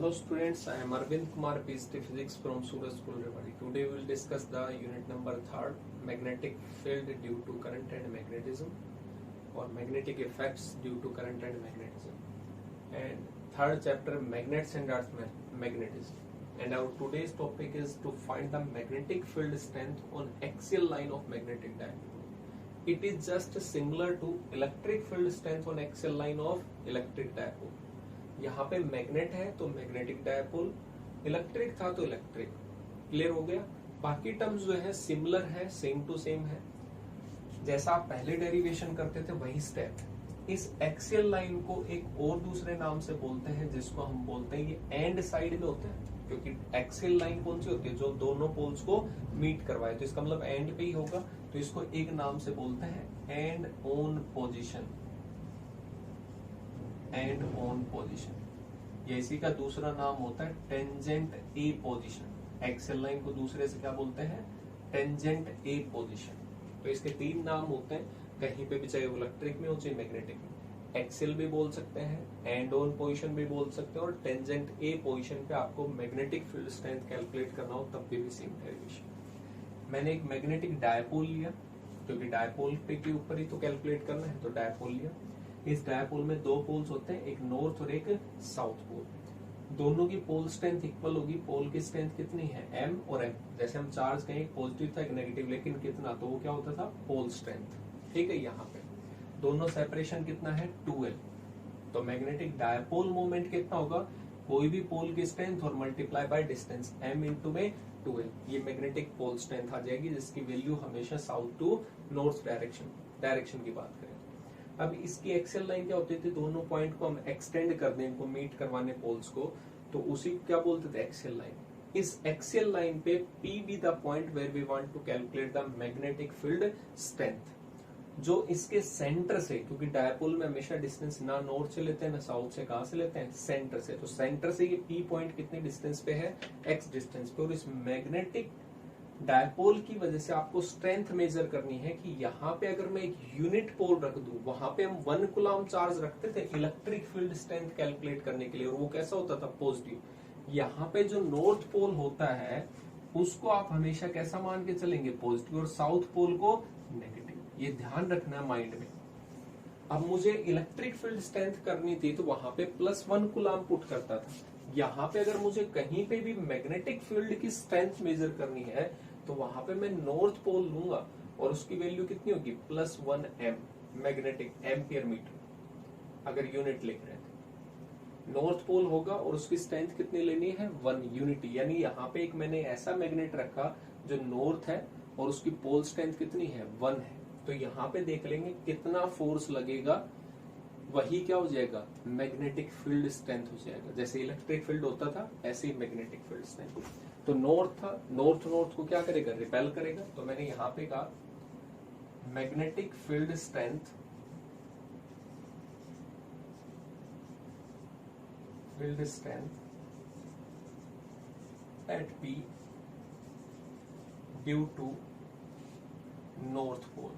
Hello students, I am Arvind Kumar, PhD Physics from Suraj School, Rewari. Today we will discuss the unit number 3rd, magnetic field due to current and magnetism, or magnetic effects due to current and magnetism. And third chapter, magnets and earth magnetism. And our today's topic is to find the magnetic field strength on axial line of magnetic dipole. It is just similar to electric field strength on axial line of electric dipole. यहाँ पे magnet है तो magnetic dipole, electric था तो electric. Clear हो गया। बाकी terms जो है सिमिलर है, सेम टू सेम है। जैसा आप पहले डेरिवेशन करते थे वही स्टेप। इस एक्सियल लाइन को एक और दूसरे नाम से बोलते हैं जिसको हम बोलते हैं ये एंड साइड में होता है, क्योंकि एक्सियल लाइन कौन सी होती है जो दोनों पोल्स को मीट करवाए, तो इसका मतलब एंड पे ही होगा। तो इसको एक नाम से बोलते हैं and on position, and on position. ये इसी का दूसरा नाम होता है टेंजेंट ए पोजिशन। एक्सियल लाइन को दूसरे से क्या बोलते हैं? टेंजेंट ए पोजिशन। तो इसके तीन नाम होते हैं, कहीं पे भी, चाहे इलेक्ट्रिक में हो चाहे मैग्नेटिक में। एक्सियल भी बोल सकते हैं, एंड ऑन पोजिशन भी बोल सकते हैं, और टेंजेंट ए पोजिशन पे आपको मैग्नेटिक फील्ड स्ट्रेंथ कैलकुलेट करना हो तब भी सेम डेरिवेशन। मैंने एक मैग्नेटिक डायपोल लिया, क्योंकि डायपोल पे के ऊपर ही तो कैलकुलेट करना है, तो डायपोल लिया। इस डायपोल में दो पोल्स होते हैं, एक नॉर्थ और एक साउथ पोल। दोनों की पोल स्ट्रेंथ इक्वल होगी। पोल की स्ट्रेंथ कितनी है? M और M। जैसे हम चार्ज कहें एक पॉजिटिव था एक नेगेटिव, लेकिन कितना, तो वो क्या होता था? Pole strength. ठीक है। यहाँ पे दोनों सेपरेशन कितना है? 2L। तो मैग्नेटिक डायपोल मोमेंट कितना होगा? कोई भी पोल की स्ट्रेंथ और multiply by distance, M into में 2L। ये मैग्नेटिक पोल स्ट्रेंथ आ जाएगी, जिसकी वैल्यू हमेशा साउथ टू नॉर्थ डायरेक्शन की बात करें। अब इसकी एक्सियल लाइन क्या होती थी? दोनों पॉइंट को हम एक्सटेंड कर दें, इनको मीट करवाने पोल्स को, तो उसी क्या बोलते थे? Axial line. इस एक्सियल लाइन पे P be the point where we want to calculate the magnetic field strength. जो इसके सेंटर से, क्योंकि डायपोल में हमेशा डिस्टेंस ना नॉर्थ से लेते हैं ना साउथ से, कहां से लेते हैं? सेंटर से। तो सेंटर से ये P पॉइंट कितने डिस्टेंस पे है? X डिस्टेंस पे। और इस मैग्नेटिक डायपोल की वजह से आपको स्ट्रेंथ मेजर करनी है कि यहाँ पे अगर मैं एक यूनिट पोल रख दूं, वहां पे हम 1 कूलम चार्ज रखते थे इलेक्ट्रिक फील्ड स्ट्रेंथ कैलकुलेट करने के लिए, और वो कैसा होता था? पॉजिटिव। यहाँ पे जो नॉर्थ पोल होता है उसको आप हमेशा कैसा मान के चलेंगे? पॉजिटिव। और साउथ पोल को नेगेटिव। ये ध्यान रखना है माइंड में। अब मुझे इलेक्ट्रिक फील्ड स्ट्रेंथ करनी थी तो वहां पे +1 कूलम पुट करता था। यहाँ पे अगर मुझे कहीं पे भी मैग्नेटिक फील्ड की स्ट्रेंथ मेजर करनी है तो वहां पे मैं नॉर्थ पोल लूंगा, और उसकी वैल्यू कितनी होगी? +1 M मैग्नेटिक एम्पियर मीटर, अगर यूनिट लिख रहे हैं। नॉर्थ पोल होगा और उसकी स्ट्रेंथ कितनी लेनी है? 1 यूनिटी। यानी यहाँ पे एक मैंने ऐसा मैग्नेट रखा जो नॉर्थ है और उसकी पोल स्ट्रेंथ कितनी है? 1 है। तो यहाँ पे देख लेंगे कितना फोर्स लगेगा, वही क्या हो जाएगा? मैग्नेटिक फील्ड स्ट्रेंथ हो जाएगा। जैसे इलेक्ट्रिक फील्ड होता था ऐसे ही मैग्नेटिक फील्ड स्ट्रेंथ। तो नॉर्थ था, नॉर्थ को क्या करेगा? रिपेल करेगा। तो मैंने यहां पे कहा magnetic field strength, at P due to north pole.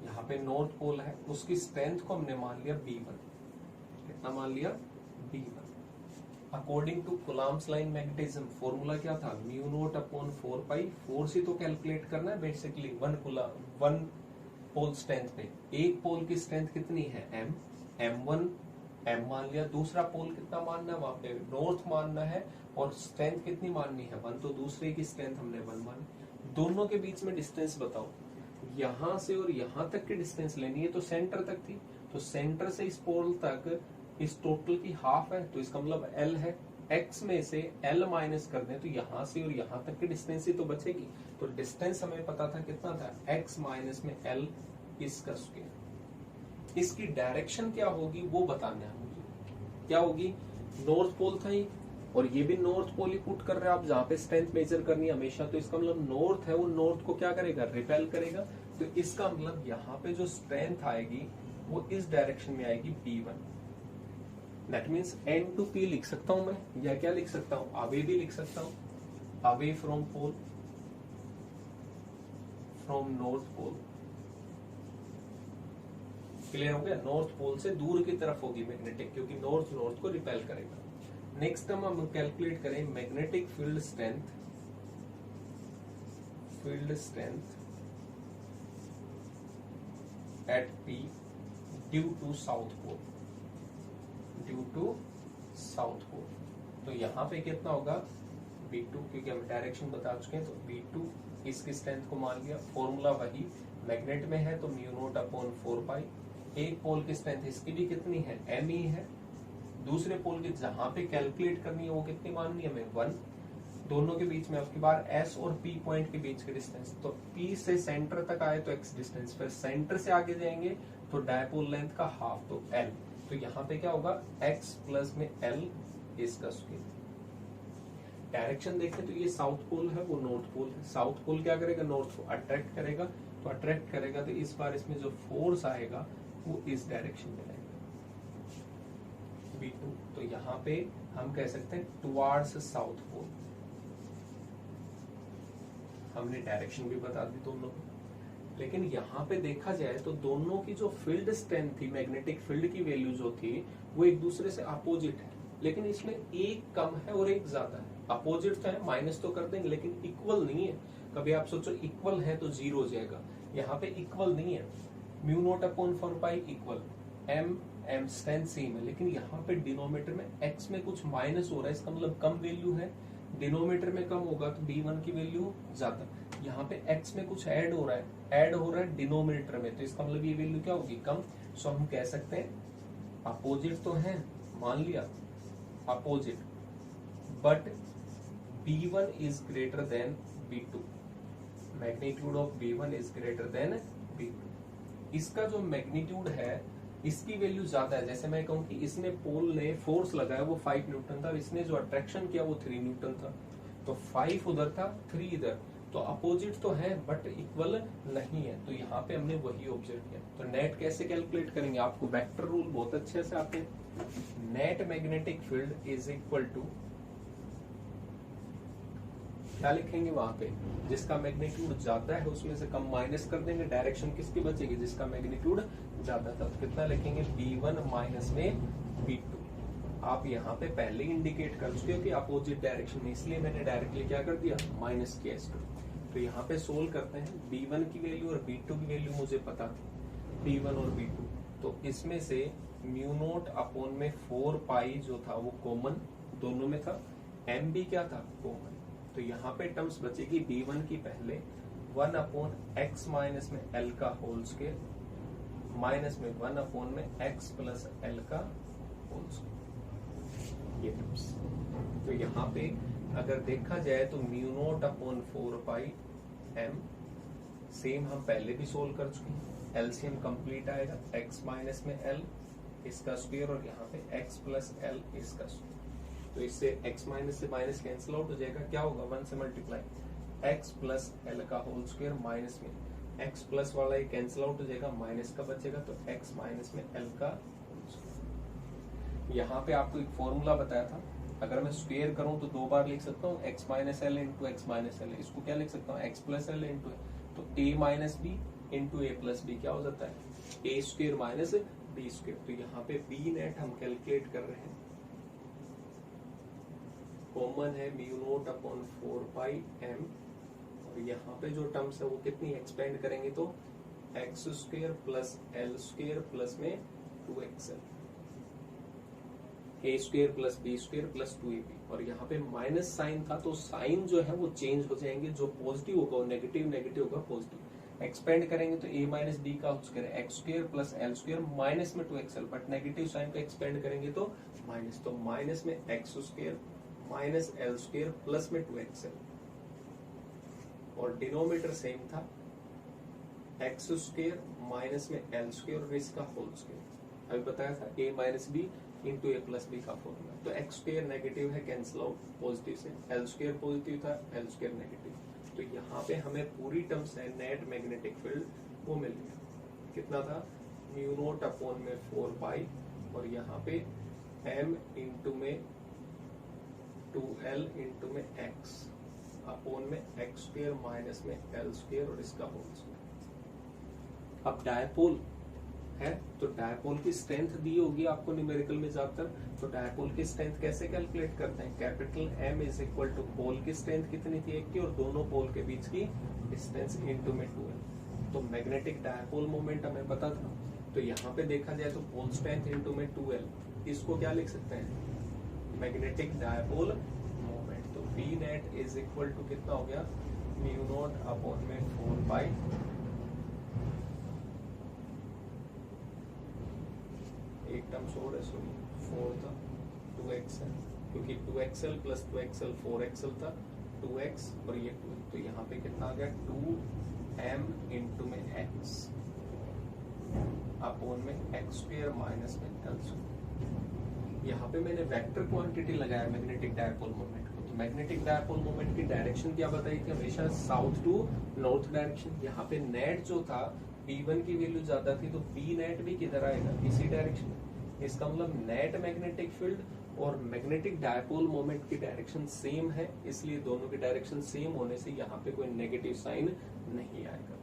यहाँ पे नॉर्थ पोल है, उसकी स्ट्रेंथ को हमने मान लिया B1। कितना मान लिया? B1। According to Coulomb's line magnetism formula क्या था? μ0/4π। फोर्स ही तो कैलकुलेट करना है बेसिकली। 1 पोल स्ट्रेंथ पे एक पोल की स्ट्रेंथ कितनी है? M। M1 M मान लिया। दूसरा पोल कितना मानना है? वहां पे नॉर्थ मानना है, और स्ट्रेंथ कितनी माननी है? 1। तो दूसरे की स्ट्रेंथ हमने 1 मानी। दोनों के बीच में डिस्टेंस बताओ। यहां से और यहां तक की डिस्टेंस लेनी है, तो सेंटर तक थी, तो सेंटर से इस पोल तक इस टोटल की हाफ है, तो इसका मतलब L है। X में से L माइनस कर दें तो यहां से और यहां तक की डिस्टेंस ही तो बचेगी। तो डिस्टेंस हमें पता था कितना था? X माइनस में L इसका स्क्वायर। इसकी डायरेक्शन क्या होगी वो बताना है मुझे। क्या होगी? नॉर्थ पोल था ही, और ये भी नॉर्थ पोल ही पुट कर रहे हैं आप, जहां पे स्ट्रेंथ मेजर करनी है हमेशा। तो इसका मतलब नॉर्थ है, वो नॉर्थ को क्या करेगा? रिपेल करेगा। तो इसका मतलब यहाँ पे जो स्ट्रेंथ आएगी वो इस डायरेक्शन में आएगी, B1। That means N to P लिख सकता हूं मैं, या क्या लिख सकता हूं? अवे भी लिख सकता हूं। Away from pole, from north pole, clear हो गया? नॉर्थ पोल से दूर की तरफ होगी मैग्नेटिक, क्योंकि नॉर्थ नॉर्थ को रिपेल करेगा। नेक्स्ट टर्म हम कैलकुलेट करें magnetic field strength at P due to south pole, तो यहाँ पे कितना होगा B2, क्योंकि हम डायरेक्शन बता चुके हैं, तो B2 इसकी स्ट्रेंथ को मान लिया। फॉर्मूला वही मैग्नेट में है तो μ0/4π। एक पोल की स्ट्रेंथ इसकी भी कितनी है, m ही है। दूसरे पोल की जहां पे कैलकुलेट करनी है वो कितनी माननी है हमें, 1। दोनों के बीच में आपकी बार S और P पॉइंट के बीच की डिस्टेंस, तो P से सेंटर तक आए तो x डिस्टेंस, फिर सेंटर से आगे जाएंगे तो डायपोल लेंथ का हाफ, तो L। तो यहाँ पे क्या होगा, x प्लस में L इसका स्क्वायर। डायरेक्शन देखें तो ये साउथ पोल है, वो नॉर्थ पोल है। साउथ पोल क्या करेगा, नॉर्थ को अट्रैक्ट करेगा, तो अट्रैक्ट करेगा तो इस बार इसमें जो फोर्स आएगा वो इस डायरेक्शन में आएगा B2। तो यहाँ पे हम कह सकते हैं टुवार्ड्स साउथ पोल। हमने डायरेक्शन भी बता दी दोनों को, लेकिन यहाँ पे देखा जाए तो दोनों की जो फील्ड स्ट्रेंथ थी, मैग्नेटिक फील्ड की वैल्यू जो थी वो एक दूसरे से अपोजिट है, लेकिन इसमें एक कम है और एक ज्यादा है। अपोजिट तो है, माइनस तो कर देंगे, लेकिन इक्वल नहीं है। कभी आप सोचो इक्वल है तो 0 हो जाएगा, यहाँ पे इक्वल नहीं है। μ0/4π इक्वल m स्ट्रेंथ सेम है, लेकिन यहाँ पे डिनोमीटर में x में कुछ माइनस हो रहा है, इसका मतलब कम वैल्यू है। डिनोमीटर में कम होगा तो b1 की वैल्यू ज्यादा। यहाँ पे x में कुछ ऐड हो रहा है डिनोमिनेटर में, तो इसका मतलब ये वैल्यू क्या होगी, कम। सो हम कह सकते हैं अपोजिट तो है, मान लिया opposite, but B1 is greater than B2। Magnitude of B1 is greater than B2। इसका जो मैग्नीट्यूड है इसकी वैल्यू ज्यादा है। जैसे मैं कहूं कि इसने पोल ने फोर्स लगाया वो 5 न्यूटन था, इसने जो अट्रैक्शन किया वो 3 न्यूटन था, तो 5 उधर था 3 इधर, तो अपोजिट तो है बट इक्वल नहीं है। तो यहाँ पे हमने वही ऑब्जर्व किया। तो नेट कैसे कैलकुलेट करेंगे, आपको वेक्टर रूल बहुत अच्छे से आते हैं। Net magnetic field is equal to, क्या लिखेंगे वहां पे, जिसका मैग्नीट्यूड ज्यादा है उसमें से कम माइनस कर देंगे, डायरेक्शन किसकी बचेगी, जिसका मैग्नीट्यूड ज्यादा था। तो कितना लिखेंगे, B1 माइनस में B2। आप यहाँ पे पहले इंडिकेट कर चुके हो कि अपोजिट डायरेक्शन में, इसलिए मैंने डायरेक्टली क्या कर दिया, माइनस किया इसको। तो यहाँ पे सोल्व करते हैं, B1 की वैल्यू और B2 की वैल्यू मुझे पता थी, B1 और B2। तो इसमें से μ0/4π जो था वो कॉमन दोनों में था, MB क्या था, कॉमन। तो यहाँ पे टर्म्स बचेगी B1 की पहले 1/x माइनस में L का होल स्क्वायर माइनस में 1 में x प्लस L का होल स्क्वायर, ये टर्म्स। तो यहाँ पे अगर देखा जाए तो μ0/4π m सेम हम पहले भी सोल्व कर चुके हैं। एलसीएम कंप्लीट आएगा, x माइनस में L इसका स्क्वायर और यहाँ पे x प्लस L इसका स्क्वायर। तो इससे x माइनस से माइनस कैंसिल आउट हो जाएगा, क्या होगा, 1 से मल्टीप्लाई x प्लस L का होल स्क्वायर माइनस में x प्लस वाला ये कैंसिल आउट हो जाएगा, माइनस का बचेगा, तो x माइनस में L का होल स्क्वायर। यहाँ पे आपको एक फॉर्मूला बताया था, अगर मैं स्क्वायर करूं तो 2 बार लिख सकता हूँ, x minus L into X minus L. इसको क्या लिख सकता हूँ, x प्लस एल इंटू, तो a minus B into A plus B क्या हो जाता है, a square minus B square. तो यहाँ पे बी नेट हम कैलकुलेट कर रहे हैं, कॉमन है μ0/4π m, और यहाँ पे जो टर्म्स है वो कितनी एक्सपेंड करेंगे तो x square plus L square plus में 2xl, a square plus B square plus 2ab। और यहाँ पे माइनस साइन था तो साइन जो है वो चेंज हो जाएंगे, जो पॉजिटिव होगा वो नेगेटिव, नेगेटिव होगा पॉजिटिव। एक्सपेंड करेंगे तो a माइनस बी का square X square plus L square minus में 2xl, बट नेगेटिव साइन को एक्सपेंड करेंगे तो माइनस, तो माइनस में X square minus L square plus में 2xl, और डिनोमीटर सेम था, एक्स स्क्वायर माइनस में एल स्क्वायर और इसका होल स्क्वायर। अभी बताया था a minus B into A plus B का फॉर्मूला। तो एक्स स्क्वायर नेगेटिव है, कैंसिल आउट पॉजिटिव से, एल स्क्वायर पॉजिटिव था, एल स्क्वायर नेगेटिव। तो यहाँ पे हमें पूरी टर्म्स है नेट मैग्नेटिक फील्ड वो मिल गया, कितना था, μ0/4π, और यहाँ पे m इंटू में 2l इंटू में x अपॉन में एक्स स्क्वायर माइनस में एल स्क्वायर और इसका होल स्क्वायर। अब डायपोल है, तो डायपोल की स्ट्रेंथ दी होगी आपको न्यूमेरिकल में ज्यादातर। तो डायपोल की स्ट्रेंथ कैसे कैलकुलेट करते हैं, capital M is equal to pole की स्ट्रेंथ कितनी थी एक की, और दोनों पोल के बीच की डिस्टेंस इनटू में 2L। तो मैग्नेटिक डायपोल मोमेंट हमें पता था, तो यहाँ पे देखा जाए तो पोल स्ट्रेंथ इनटू में 2L, इसको क्या लिख सकते हैं, मैग्नेटिक डायपोल मोमेंट। तो B net is equal to कितना हो गया, म्यू नॉट अपॉन में 4 पाई, एक टर्म और है, सॉरी 4 था, 2XL, क्योंकि 2XL प्लस 2XL 4XL था, 2x और ये 2, तो यहाँ पे कितना आ गया 2m इंटू में x अपॉन में x स्क्वायर माइनस में L स्क्वायर। यहाँ पे मैंने वेक्टर क्वांटिटी लगाया मैग्नेटिक डायपोल मोमेंट को। तो मैग्नेटिक डायपोल मोमेंट की डायरेक्शन क्या बताई थी, हमेशा साउथ टू नॉर्थ डायरेक्शन। यहाँ पे नेट जो था P1 की वैल्यू ज्यादा थी, तो P नेट भी किधर आएगा, इसी डायरेक्शन में। इसका मतलब नेट मैग्नेटिक फील्ड और मैग्नेटिक डायपोल मोमेंट की डायरेक्शन सेम है, इसलिए दोनों की डायरेक्शन सेम होने से यहाँ पे कोई नेगेटिव साइन नहीं आएगा।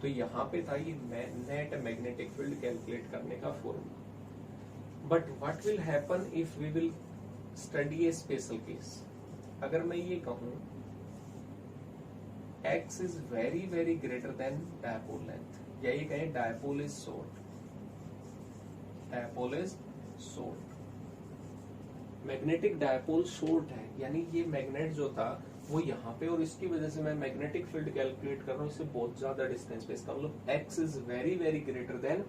तो यहाँ पे था ये नेट मैग्नेटिक फील्ड कैलकुलेट करने का formula. But what will happen if we will study a special case. अगर मैं ये कहूं x is very very greater than dipole length, या ये कहें dipole is short, dipole is short, magnetic dipole short है, यानी ये मैग्नेट जो था वो यहाँ पे, और इसकी वजह से मैं मैग्नेटिक फील्ड कैलकुलेट कर रहा हूँ इससे बहुत ज्यादा डिस्टेंस पे। इसका मतलब x is very very greater than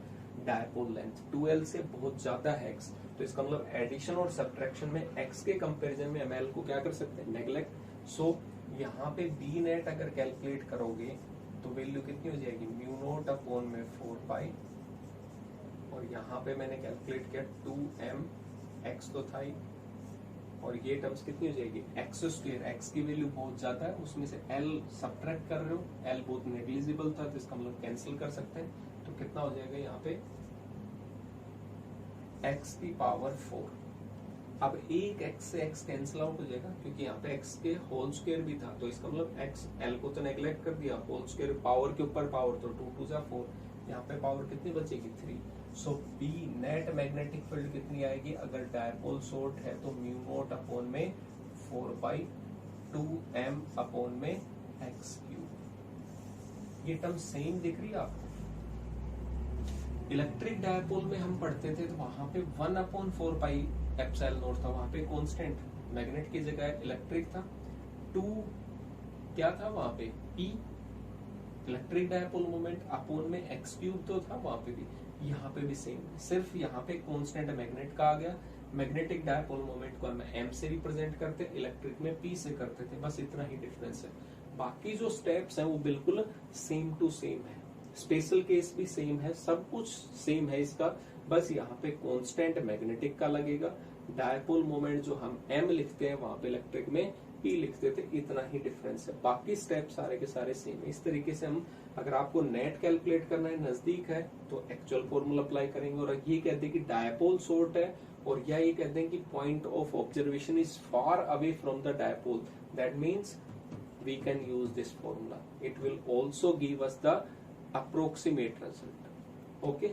dipole length, 2L से बहुत ज्यादा है x। तो इसका मतलब एडिशन और सब्ट्रैक्शन में x के कंपैरिजन में ML को क्या कर सकते हैं, नेग्लेक्ट। सो यहाँ पे B नेट अगर कैलकुलेट करोगे तो वैल्यू कितनी हो जाएगी, म्यू नॉट अपॉन में 4 पाई, और यहाँ पे मैंने कैलकुलेट किया 2m, x तो था ही, और ये टर्म्स कितनी हो जाएगी, एक्स स्क्वायर, एक्स की वैल्यू बहुत ज्यादा है, उसमें से L सब्ट्रैक्ट कर रहे हो, L बहुत नेग्लिजिबल था, तो इसका मतलब कैंसिल कर सकते हैं। तो कितना हो जाएगा यहाँ पे x की पावर 4। अब एक x से x कैंसिल आउट हो जाएगा, क्योंकि यहाँ पे x के होल स्क्वायर भी था, तो इसका मतलब x L को तो नेग्लेक्ट कर दिया, होल स्क्वायर पावर के ऊपर पावर, तो 2 2 जा 4, यहाँ पे पावर कितनी बचेगी 3। सो B नेट मैग्नेटिक फील्ड कितनी आएगी, अगर डायपोल शॉर्ट है तो म्यू नॉट अपॉन में 4 पाई 2m अपॉन में x क्यूब। ये टर्म सेम दिख रही है आपको। इलेक्ट्रिक डायपोल में हम पढ़ते थे तो वहां पे 1/4 पाई एप्सिलॉन नॉट था, वहां पे कांस्टेंट, मैग्नेट की जगह इलेक्ट्रिक था, 2 क्या था वहां पे P, electric dipole moment upon में x क्यूब तो था वहां पे भी, यहाँ पे भी सेम, सिर्फ यहाँ पे कांस्टेंट मैग्नेट का आ गया। मैग्नेटिक डायपोल मोमेंट को हम m से रिप्रेजेंट करते, इलेक्ट्रिक में P से करते थे, बस इतना ही डिफरेंस है। बाकी जो स्टेप्स हैं वो बिल्कुल सेम टू सेम है, स्पेशल केस भी सेम है, सब कुछ सेम है इसका, बस यहाँ पे कांस्टेंट मैग्नेटिक का लगेगा। डायपोल मोमेंट जो हम m लिखते हैं वहां पे इलेक्ट्रिक में P लिखते थे, इतना ही डिफरेंस है, बाकी स्टेप सारे के सारे सेम है। इस तरीके से हम, अगर आपको नेट कैलकुलेट करना है, नजदीक है, तो एक्चुअल फॉर्मूला अप्लाई करेंगे, और ये कहते हैं कि डायपोल शॉर्ट है, और या ये कहते हैं कि point of observation is far away from the dipole, that means we can use this formula, it will also give us the approximate result. Okay.